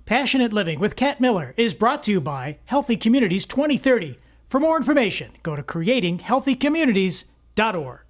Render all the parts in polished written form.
Passionate Living with Kat Miller is brought to you by Healthy Communities 2030. For more information, go to creatinghealthycommunities.org.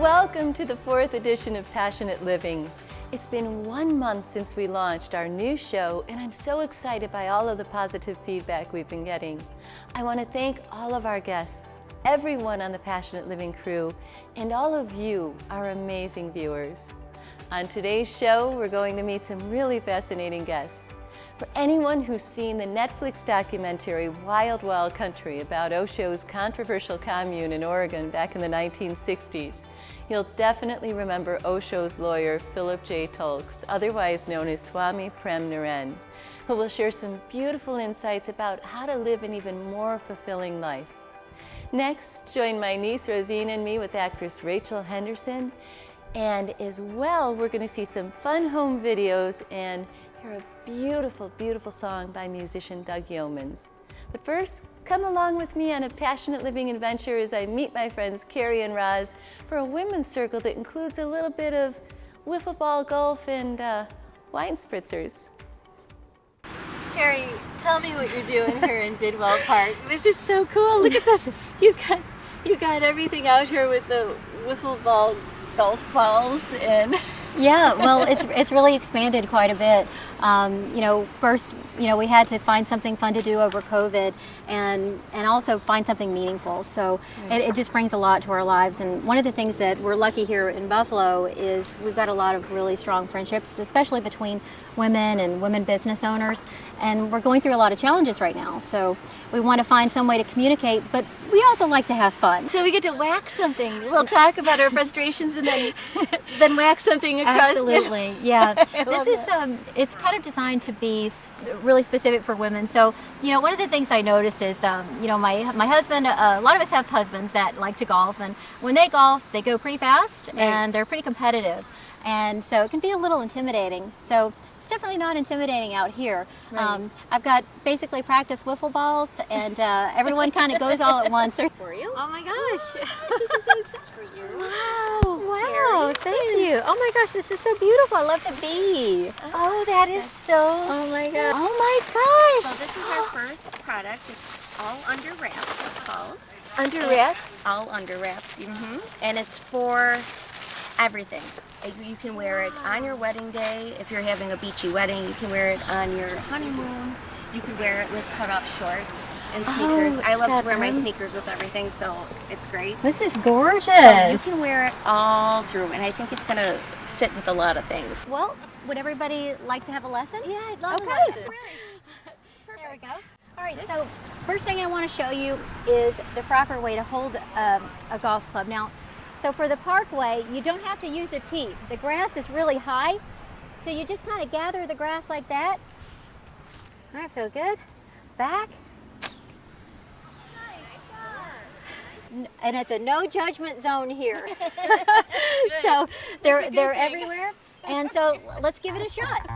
Welcome to the 4th edition of Passionate Living. It's been 1 month since we launched our new show, and I'm so excited by all of the positive feedback we've been getting. I want to thank all of our guests, everyone on the Passionate Living crew, and all of you, our amazing viewers. On today's show, we're going to meet some really fascinating guests. For anyone who's seen the Netflix documentary Wild Wild Country about Osho's controversial commune in Oregon back in the 1960s, you'll definitely remember Osho's lawyer, Philip J. Tolks, otherwise known as Swami Prem Naren, who will share some beautiful insights about how to live an even more fulfilling life. Next, join my niece Rosine and me with actress Rachel Henderson. And as well, we're going to see some fun home videos and hear a beautiful, beautiful song by musician Doug Yeomans. But first, come along with me on a Passionate Living adventure as I meet my friends Carrie and Roz for a women's circle that includes a little bit of wiffle ball golf and wine spritzers. Carrie, tell me what you're doing here in Bidwell Park. This is so cool. Look at this. You got everything out here with the wiffle ball golf balls and. Yeah, well, it's really expanded quite a bit. First, we had to find something fun to do over COVID and also find something meaningful. So it just brings a lot to our lives. And one of the things that we're lucky here in Buffalo is we've got a lot of really strong friendships, especially between women and women business owners. And we're going through a lot of challenges right now. So we want to find some way to communicate, but we also like to have fun. So we get to wax something. We'll talk about our frustrations and then wax something across. Absolutely, yeah. This is it's kind of designed to be really specific for women. So, one of the things I noticed is, my husband, a lot of us have husbands that like to golf, and when they golf, they go pretty fast and they're pretty competitive. And so it can be a little intimidating. So it's definitely not intimidating out here. Right. I've got basically practice wiffle balls, and everyone kind of goes all at once. For you? Oh my gosh. This is for you. Wow, thank you. Oh my gosh, this is so beautiful. I love the bee. Oh, that is so. Oh my gosh. Oh my gosh. So this is our first product. It's all under wraps, it's called. Under wraps? All under wraps. And it's for everything. You can wear it on your wedding day. If you're having a beachy wedding, you can wear it on your honeymoon. You can wear it with cut-off shorts and sneakers. I love to wear my sneakers with everything, so it's great. This is gorgeous. So you can wear it all through, and I think it's going to fit with a lot of things. Well, would everybody like to have a lesson? Yeah, I'd love a lesson. There we go. All right, so first thing I want to show you is the proper way to hold a golf club. Now, so for the parkway, you don't have to use a tee. The grass is really high, so you just kind of gather the grass like that. All right, feel good. Back. And it's a no judgment zone here. So they're everywhere. And so let's give it a shot.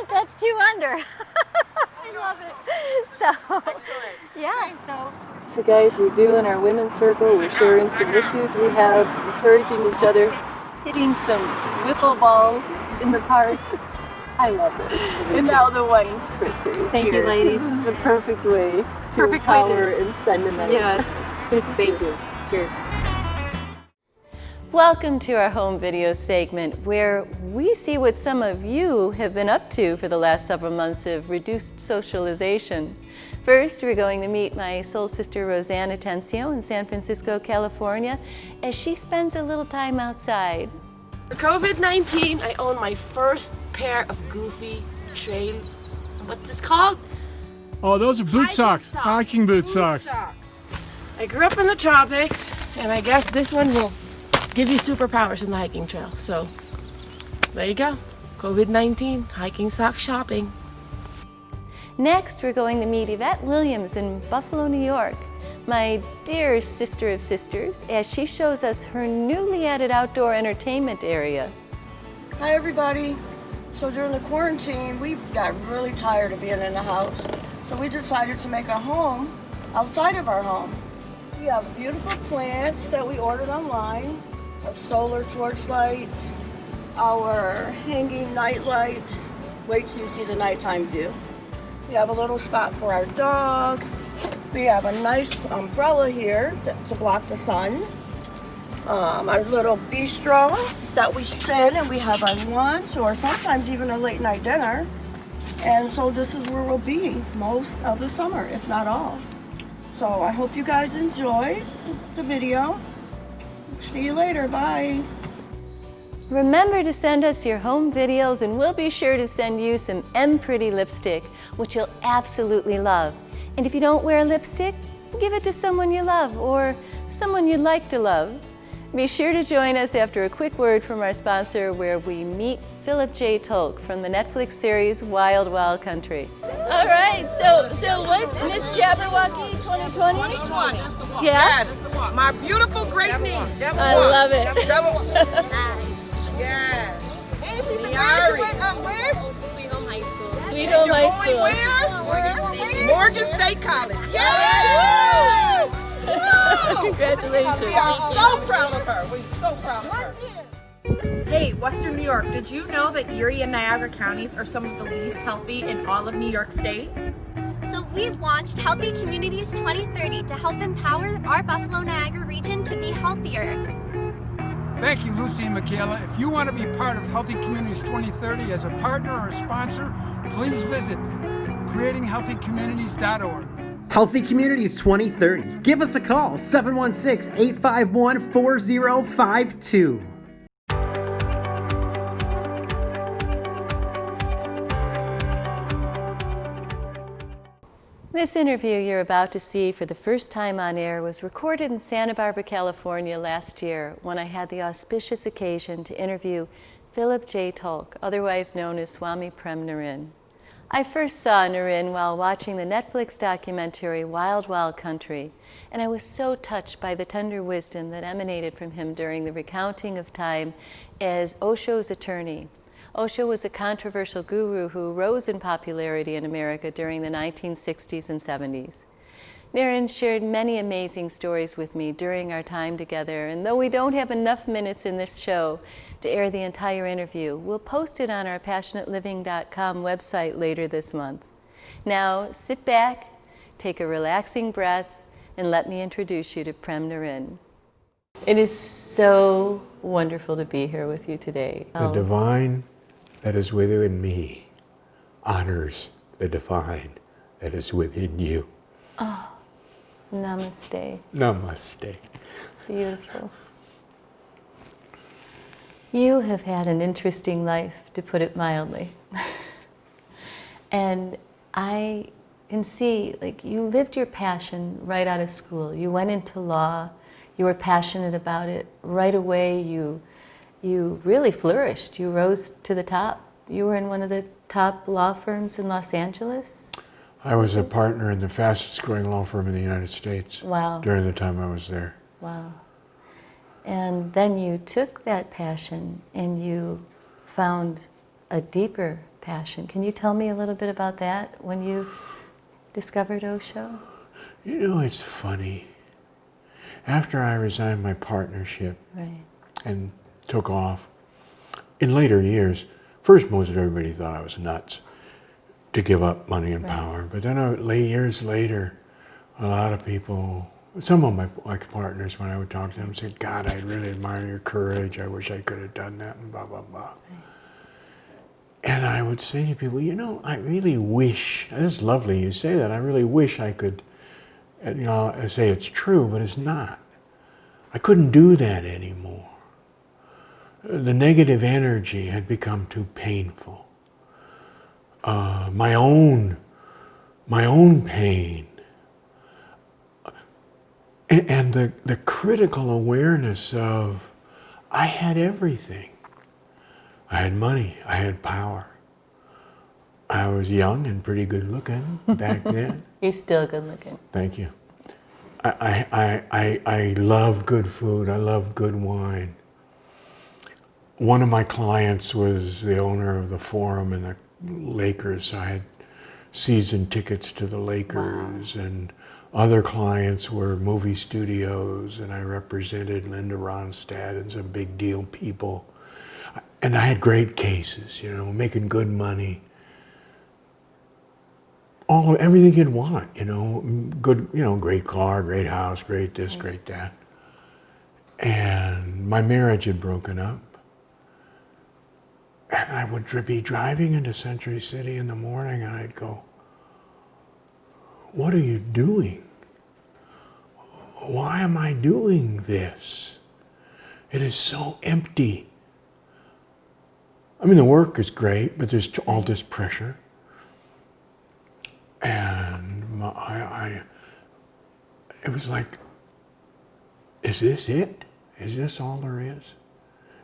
That's 2 under. I love it. So, Yeah. So guys, we're doing our women's circle. We're sharing some issues we have, encouraging each other, hitting some wiffle balls in the park. I love this. And now the wine spritzers. Thank you, ladies. This is the perfect way to empower and spend a night. Yes. Thank you. Cheers. Welcome to our home video segment where we see what some of you have been up to for the last several months of reduced socialization. First, we're going to meet my soul sister Rosanna Tencio in San Francisco, California, as she spends a little time outside. For COVID-19, I own my first pair of goofy trail, what's this called? Oh, those are boot socks. Hiking boot socks. I grew up in the tropics, and I guess this one will give you superpowers in the hiking trail. So, there you go. COVID-19, hiking sock shopping. Next, we're going to meet Yvette Williams in Buffalo, New York, my dear sister of sisters, as she shows us her newly added outdoor entertainment area. Hi everybody. So during the quarantine, we got really tired of being in the house. So we decided to make a home outside of our home. We have beautiful plants that we ordered online, our solar torch lights, our hanging night lights. Wait till you see the nighttime view. We have a little spot for our dog. We have a nice umbrella here to block the sun. Our little bistro that we sit and we have our lunch or sometimes even a late night dinner. And so this is where we'll be most of the summer, if not all. So I hope you guys enjoyed the video. See you later, bye. Remember to send us your home videos and we'll be sure to send you some M Pretty lipstick, which you'll absolutely love. And if you don't wear lipstick, give it to someone you love or someone you'd like to love. Be sure to join us after a quick word from our sponsor where we meet Philip J. Tolk from the Netflix series Wild Wild Country. All right, so what, Miss Jabberwocky 2020? 2020. Yeah? Yes, my beautiful great niece. I love it. Yes. And she's a Yari. graduate of where? Sweet Home High School. Sweet Home High School. Where? Morgan State College. Yes! Congratulations. We are so proud of her. We're so proud of her. Hey, Western New York, did you know that Erie and Niagara counties are some of the least healthy in all of New York State? So we've launched Healthy Communities 2030 to help empower our Buffalo Niagara region to be healthier. Thank you, Lucy and Michaela. If you want to be part of Healthy Communities 2030 as a partner or a sponsor, please visit creatinghealthycommunities.org. Healthy Communities 2030. Give us a call, 716-851-4052. This interview you're about to see for the first time on air was recorded in Santa Barbara, California last year when I had the auspicious occasion to interview Philip J. Tolk, otherwise known as Swami Prem Naren. I first saw Naren while watching the Netflix documentary Wild Wild Country, and I was so touched by the tender wisdom that emanated from him during the recounting of time as Osho's attorney. Osho was a controversial guru who rose in popularity in America during the 1960s and 70s. Naren shared many amazing stories with me during our time together, and though we don't have enough minutes in this show to air the entire interview, we'll post it on our passionateliving.com website later this month. Now, sit back, take a relaxing breath, and let me introduce you to Prem Naren. It is so wonderful to be here with you today. The divine that is within me honors the divine that is within you. Oh, namaste. Namaste. Beautiful. You have had an interesting life, to put it mildly. And I can see, like, you lived your passion right out of school. You went into law, you were passionate about it. Right away, you really flourished. You rose to the top. You were in one of the top law firms in Los Angeles. I was a partner in the fastest growing law firm in the United States. Wow. During the time I was there. Wow. And then you took that passion and you found a deeper passion. Can you tell me a little bit about that when you discovered Osho? You know, it's funny. After I resigned my partnership and took off, in later years, first most of everybody thought I was nuts to give up money and power. But then years later, a lot of people some of my partners, when I would talk to them, said, God, I really admire your courage. I wish I could have done that, and blah, blah, blah. And I would say to people, you know, I really wish, it's lovely you say that, I really wish I could, you know, I say it's true, but it's not. I couldn't do that anymore. The negative energy had become too painful. My own pain. And the critical awareness of, I had everything. I had money, I had power. I was young and pretty good looking back then. You're still good looking. Thank you. I love good food, I love good wine. One of my clients was the owner of the Forum and the Lakers. I had season tickets to the Lakers, and other clients were movie studios, and I represented Linda Ronstadt and some big deal people. And I had great cases, you know, making good money. Everything you'd want, you know, good, you know, great car, great house, great this, great that. And my marriage had broken up. And I would be driving into Century City in the morning and I'd go, what are you doing? Why am I doing this? It is so empty. I mean, the work is great, but there's all this pressure. And it was like, is this it? Is this all there is?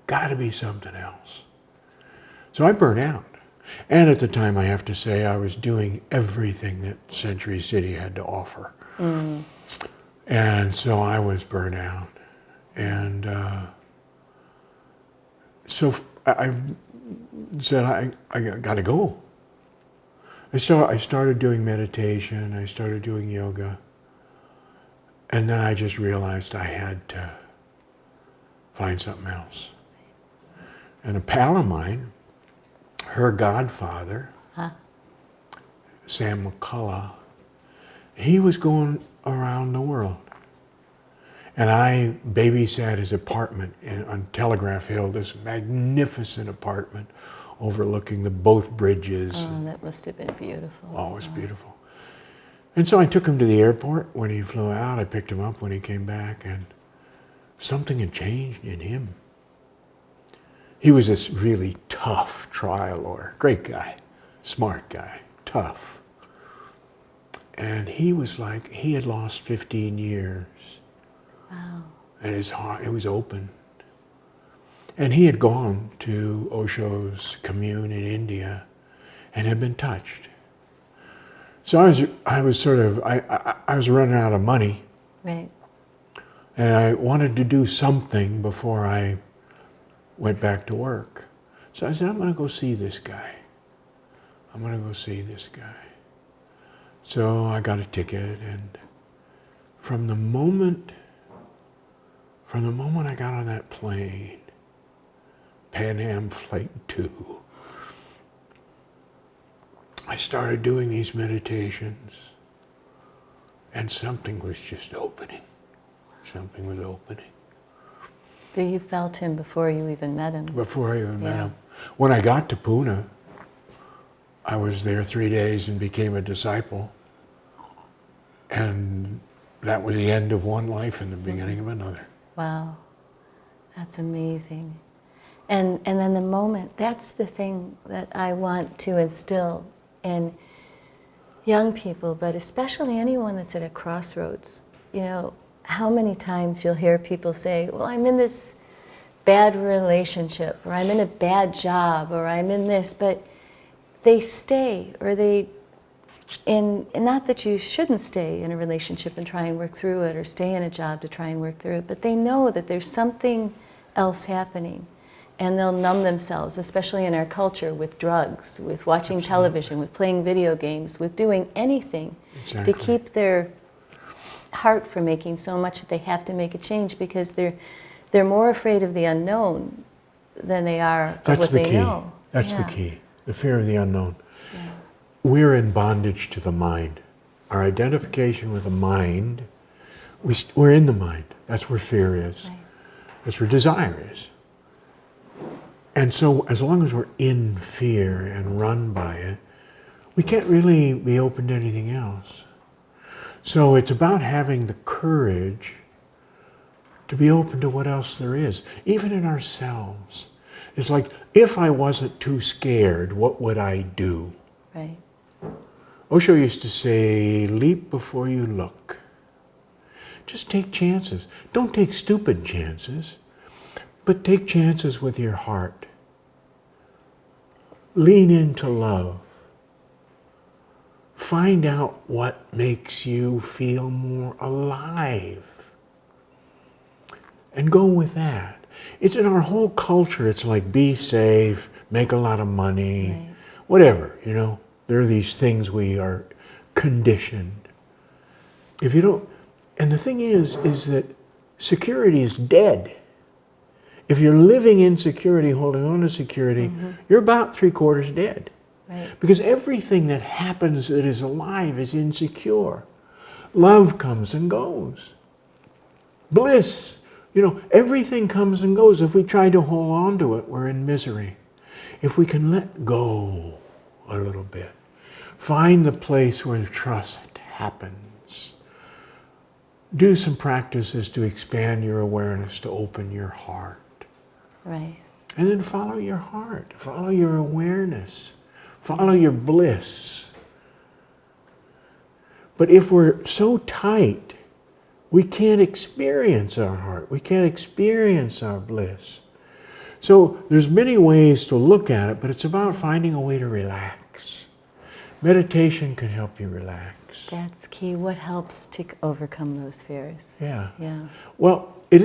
Gotta be something else. So I burned out. And at the time, I have to say, I was doing everything that Century City had to offer. Mm. And so I was burnt out. And so I said, I got to go. I started doing meditation, I started doing yoga, and then I just realized I had to find something else. And a pal of mine, her godfather, Sam McCullough, he was going around the world. And I babysat his apartment on Telegraph Hill, this magnificent apartment overlooking both bridges. Oh, that must have been beautiful. Oh, it was beautiful. And so I took him to the airport when he flew out. I picked him up when he came back, and something had changed in him. He was this really tough trial lawyer, great guy, smart guy, tough. And he was like, he had lost 15 years. Wow. And his heart, it was open. And he had gone to Osho's commune in India and had been touched. So I was running out of money. Right. And I wanted to do something before I went back to work. So I said, I'm going to go see this guy. I'm going to go see this guy. So I got a ticket, and from the moment I got on that plane, Pan Am Flight 2, I started doing these meditations, and something was just opening. Something was opening. So you felt him before you even met him? Before I even met him. When I got to Pune, I was there 3 days and became a disciple. And that was the end of one life and the beginning of another. Wow, that's amazing. And then the moment, that's the thing that I want to instill in young people, but especially anyone that's at a crossroads. You know, how many times you'll hear people say, well, I'm in this bad relationship, or I'm in a bad job, or I'm in this, but they stay, or and not that you shouldn't stay in a relationship and try and work through it, or stay in a job to try and work through it, but they know that there's something else happening, and they'll numb themselves, especially in our culture, with drugs, with watching television, with playing video games, with doing anything to keep their heart from making so much that they have to make a change, because they're more afraid of the unknown than they are of what they know. That's the key, the fear of the unknown. Yeah. We're in bondage to the mind. Our identification with the mind we're in the mind. That's where fear is. Right. That's where desire is. And so as long as we're in fear and run by it, we can't really be open to anything else. So it's about having the courage to be open to what else there is, even in ourselves. It's like, if I wasn't too scared, what would I do? Right. Osho used to say, leap before you look. Just take chances. Don't take stupid chances, but take chances with your heart. Lean into love. Find out what makes you feel more alive. And go with that. It's in our whole culture, it's like be safe, make a lot of money, right. Whatever, you know. There are these things we are conditioned. If you don't, and the thing is that security is dead. If you're living in security, holding on to security, you're about 3/4 dead. Right. Because everything that happens that is alive is insecure. Love comes and goes. Bliss, you know, everything comes and goes. If we try to hold on to it, we're in misery. If we can let go a little bit, find the place where trust happens. Do some practices to expand your awareness, to open your heart. Right. And then follow your heart, follow your awareness, follow your bliss. But if we're so tight, we can't experience our heart, we can't experience our bliss. So there's many ways to look at it, but it's about finding a way to relax. Meditation can help you relax. That's key. What helps to overcome those fears? Yeah. Yeah. Well, it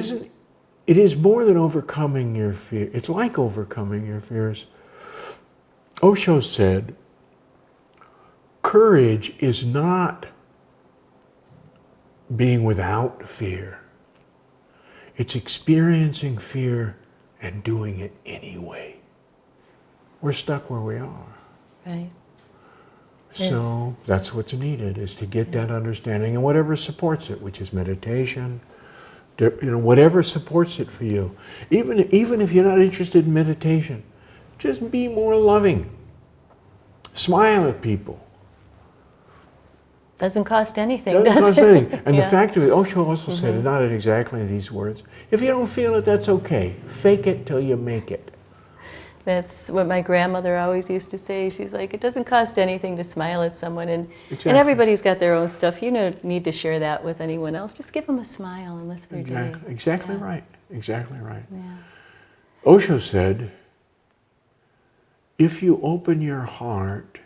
is more than overcoming your fear. It's like overcoming your fears. Osho said, courage is not being without fear. It's experiencing fear and doing it anyway. We're stuck where we are. Right. So that's what's needed, is to get that understanding and whatever supports it, which is meditation, you know, whatever supports it for you. Even if you're not interested in meditation, just be more loving. Smile at people. Doesn't cost anything, Doesn't does cost it? anything. And the fact of it, Osho also said it, not in exactly these words, if you don't feel it, that's okay. Fake it till you make it. That's what my grandmother always used to say. She's like, it doesn't cost anything to smile at someone. And everybody's got their own stuff. You don't need to share that with anyone else. Just give them a smile and lift their day. Exactly right. Exactly right. Yeah. Osho said, if you open your heart,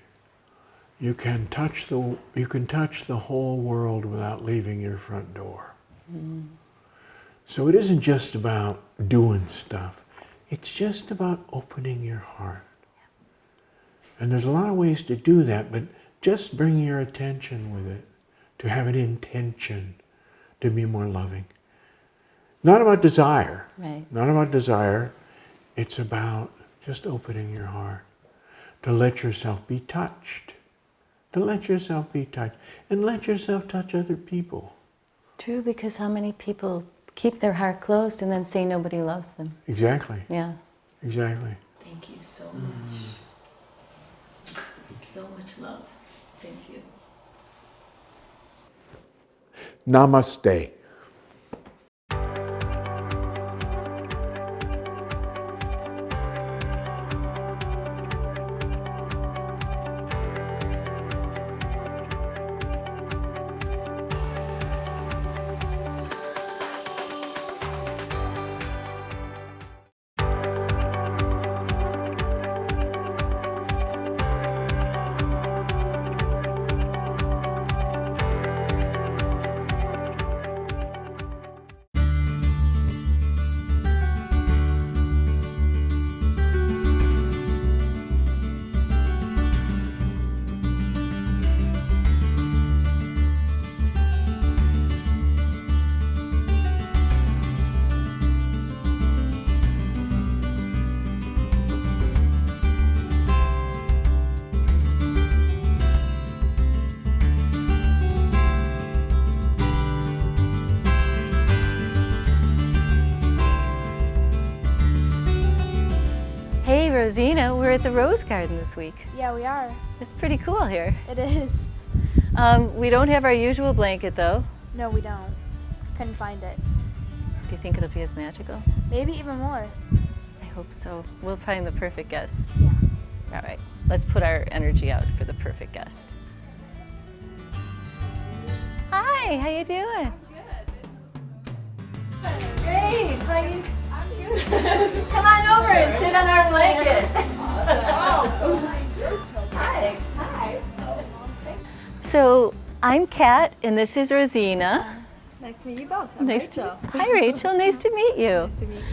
you can touch the whole world without leaving your front door. So it isn't just about doing stuff. It's just about opening your heart. And there's a lot of ways to do that, but just bring your attention with it, to have an intention to be more loving. Not about desire. Right. Not about desire. It's about just opening your heart, to let yourself be touched. To let yourself be touched. And let yourself touch other people. True, because how many people keep their heart closed and then say nobody loves them? Exactly. Yeah. Exactly. Thank you so much. So much love. Thank you. Namaste. Rosina, we're at the Rose Garden this week. Yeah, we are. It's pretty cool here. It is. We don't have our usual blanket though. No, we don't. Couldn't find it. Do you think it'll be as magical? Maybe even more. I hope so. We'll find the perfect guest. Yeah. All right, let's put our energy out for the perfect guest. Hi, how you doing? Great. How you? I'm good. Come on over and sit on our blanket. Hi. Hi. So I'm Kat, and this is Rosina. Nice to meet you both. I'm Rachel. Hi, Rachel. Nice to meet you. Nice to meet you.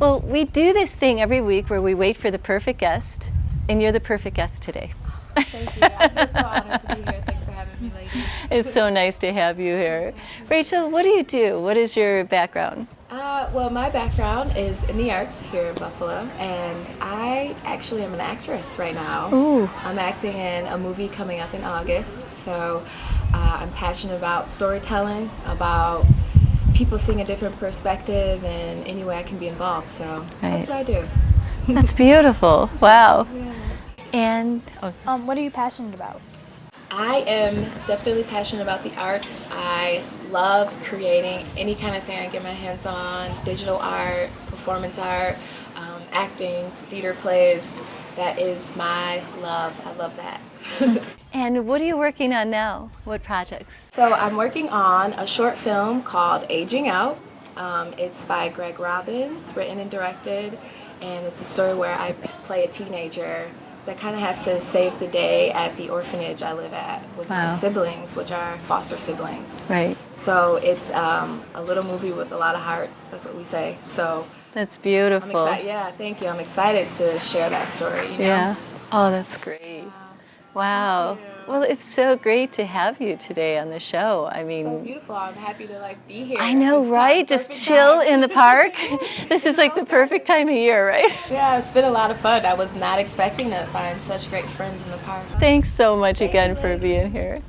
Well, we do this thing every week where we wait for the perfect guest, and you're the perfect guest today. Thank you. I feel so honored to be here. Thanks for having me, ladies. It's so nice to have you here. Rachel, what do you do? What is your background? Well, my background is in the arts here in Buffalo, and I actually am an actress right now. Ooh. I'm acting in a movie coming up in August, so I'm passionate about storytelling, about people seeing a different perspective, and any way I can be involved, so that's what I do. That's beautiful. Wow. Yeah. And what are you passionate about? I am definitely passionate about the arts. I love creating any kind of thing I get my hands on, digital art, performance art, acting, theater plays. That is my love. I love that. And what are you working on now? What projects? So I'm working on a short film called Aging Out. It's by Greg Robbins, written and directed, and it's a story where I play a teenager that kind of has to save the day at the orphanage I live at with my siblings, which are foster siblings. Right. So it's a little movie with a lot of heart. That's what we say. So that's beautiful. I'm excited. Yeah, thank you. I'm excited to share that story. You know? Yeah. Oh, that's great. Wow. Well, it's so great to have you today on the show. I mean, so beautiful. I'm happy to be here. I know, right? Just chill in the park. This is like the perfect time of year, right? Yeah, it's been a lot of fun. I was not expecting to find such great friends in the park. Thanks so much again for being here.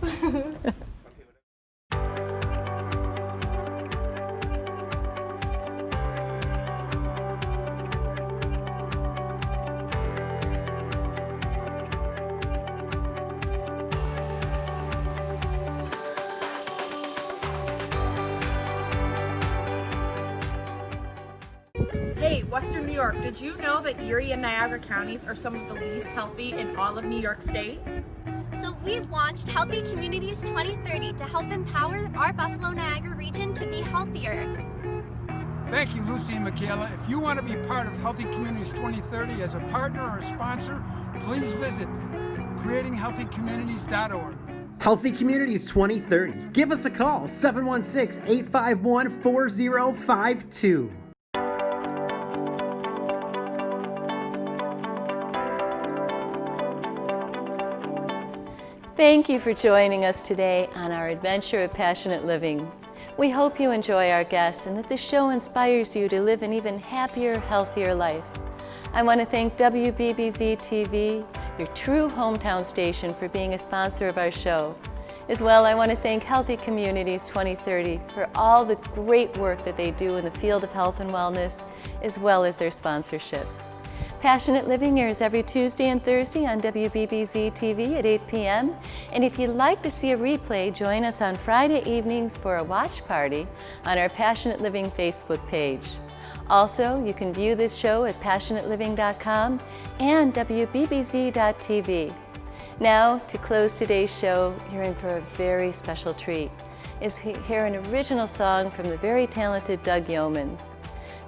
Hey, Western New York, did you know that Erie and Niagara counties are some of the least healthy in all of New York State? So we've launched Healthy Communities 2030 to help empower our Buffalo Niagara region to be healthier. Thank you, Lucy and Michaela. If you want to be part of Healthy Communities 2030 as a partner or a sponsor, please visit creatinghealthycommunities.org. Healthy Communities 2030. Give us a call, 716-851-4052. Thank you for joining us today on our adventure of passionate living. We hope you enjoy our guests and that the show inspires you to live an even happier, healthier life. I want to thank WBBZ-TV, your true hometown station, for being a sponsor of our show. As well, I want to thank Healthy Communities 2030 for all the great work that they do in the field of health and wellness, as well as their sponsorship. Passionate Living airs every Tuesday and Thursday on WBBZ-TV at 8 p.m. And if you'd like to see a replay, join us on Friday evenings for a watch party on our Passionate Living Facebook page. Also, you can view this show at passionateliving.com and WBBZ.TV. Now, to close today's show, you're in for a very special treat. Is hear an original song from the very talented Doug Yeomans.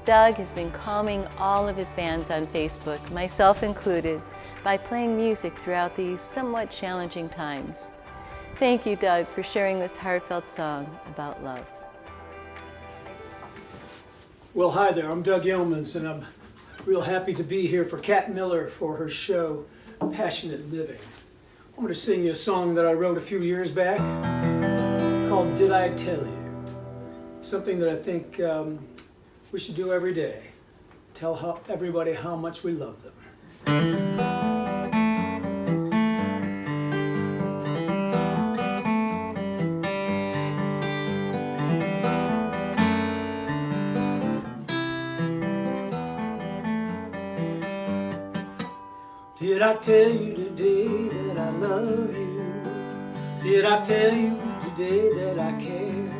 Doug has been calming all of his fans on Facebook, myself included, by playing music throughout these somewhat challenging times. Thank you, Doug, for sharing this heartfelt song about love. Well, hi there, I'm Doug Yeomans, and I'm real happy to be here for Kat Miller for her show, Passionate Living. I'm going to sing you a song that I wrote a few years back called Did I Tell You? Something that I think we should do every day. Tell everybody how much we love them. Did I tell you today that I love you? Did I tell you today that I care?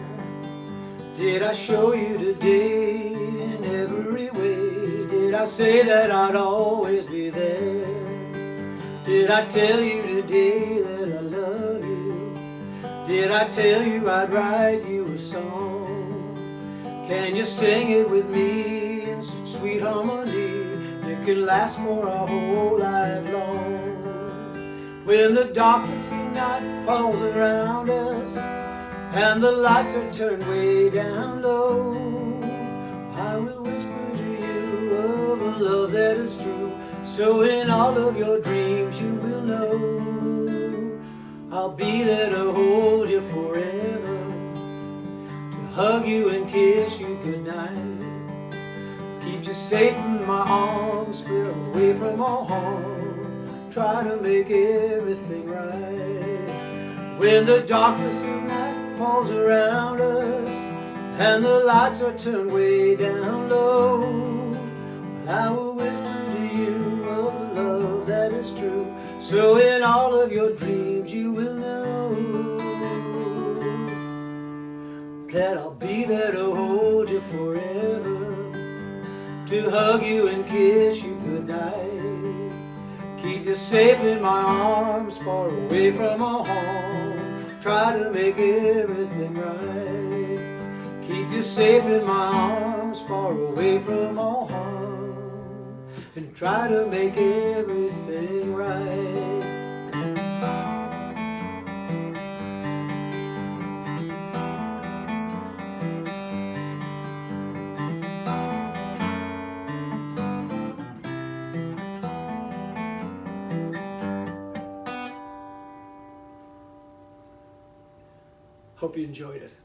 Did I show you today in every way? Did I say that I'd always be there? Did I tell you today that I love you? Did I tell you I'd write you a song? Can you sing it with me in such sweet harmony? It could last for a whole life long. When the darkness of night falls around us and the lights are turned way down low, I will whisper to you of a love that is true. So in all of your dreams you will know I'll be there to hold you forever, to hug you and kiss you goodnight, keep you safe in my arms, far away from all harm, try to make everything right. When the darkness of night falls around us and the lights are turned way down low, I will whisper to you of a love that is true. So in all of your dreams you will know that I'll be there to hold you forever, to hug you and kiss you goodnight, keep you safe in my arms, far away from all harm, try to make everything right, keep you safe in my arms, far away from all harm, and try to make everything right. Hope you enjoyed it.